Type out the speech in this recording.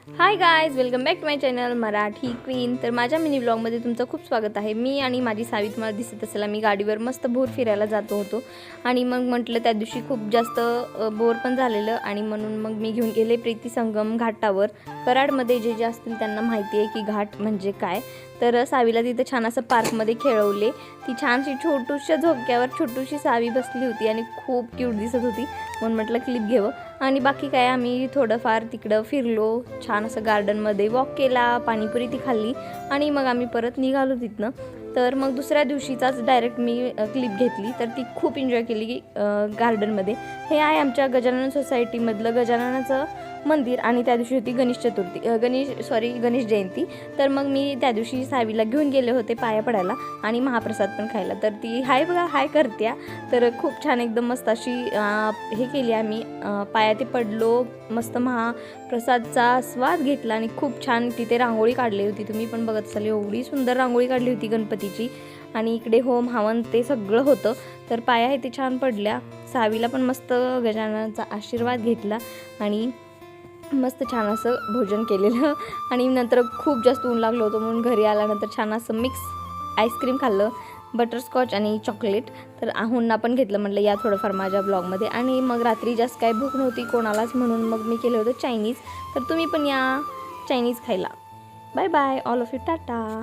High guys, welcome back to my channel Marathi queen. तर माझ्या mini ब्लॉगमध्ये तुमचं खूप स्वागत आहे। मी आणि माझी सावी तुम्हाला दिसत असेल, आम्ही गाडीवर मस्त भोर फिरायला जातो होतो आणि मग म्हटलं त्या दिवशी खूप जास्त बोर पण झालेलं आणि म्हणून मग मी घेऊन गेले प्रीती संगम घाटावर। कराडमध्ये जे जे असतील त्यांना माहिती आहे की घाट म्हणजे काय। तर सावीला तिथे छान असं पार्कमध्ये खेळवले। ती छानशी छोटूशा झोक्यावर छोटूशी सावी बसली होती आणि खूप क्यूट दिसत होती, म्हणून म्हटलं क्लिप घ्यावं। आणि बाकी काय आम्ही थोडंफार तिकडं फिरलो, छान असं गार्डनमध्ये वॉक केला, पाणीपुरी ती खाल्ली आणि मग आम्ही परत निघालो तिथनं। तर मग दुसऱ्या दिवशीचाच डायरेक्ट मी क्लिप घेतली, तर ती खूप एन्जॉय केली गार्डनमध्ये। हे आहे आमच्या गजानन सोसायटीमधलं गजाननाचं मंदिर आणि त्या दिवशी होती गणेश जयंती। तर मग मी त्या दिवशी सावीला घेऊन गेले होते पाया पडायला आणि महाप्रसाद पण खायला। तर ती हाय बघा हाय करत्या, तर खूप छान एकदम मस्त अशी हे केली आम्ही, पाया ते पडलो, मस्त महाप्रसादचा स्वाद घेतला आणि खूप छान तिथे रांगोळी काढली होती। तुम्ही पण बघत असाल, एवढी सुंदर रांगोळी काढली होती गणपतीची आणि इकडे होम हवन ते सगळं होतं। तर पाया हे ते छान पडल्या, सावीला पण मस्त गजाननाचा आशीर्वाद घेतला आणि मस्त छान असं भोजन केलेलं आणि नंतर खूप जास्त ऊन लागलं होतं म्हणून घरी आल्यानंतर छान असं मिक्स आईस्क्रीम खाल्लं, बटरस्कॉच आणि चॉकलेट। तर आहोंना पण घेतलं, म्हटलं या थोडंफार माझ्या ब्लॉगमध्ये। आणि मग रात्री जास्त काय भूक नव्हती कोणालाच म्हणून मग मी केलं होतं चायनीज। तर तुम्ही पण या चायनीज खायला। Bye bye all of you, Tata.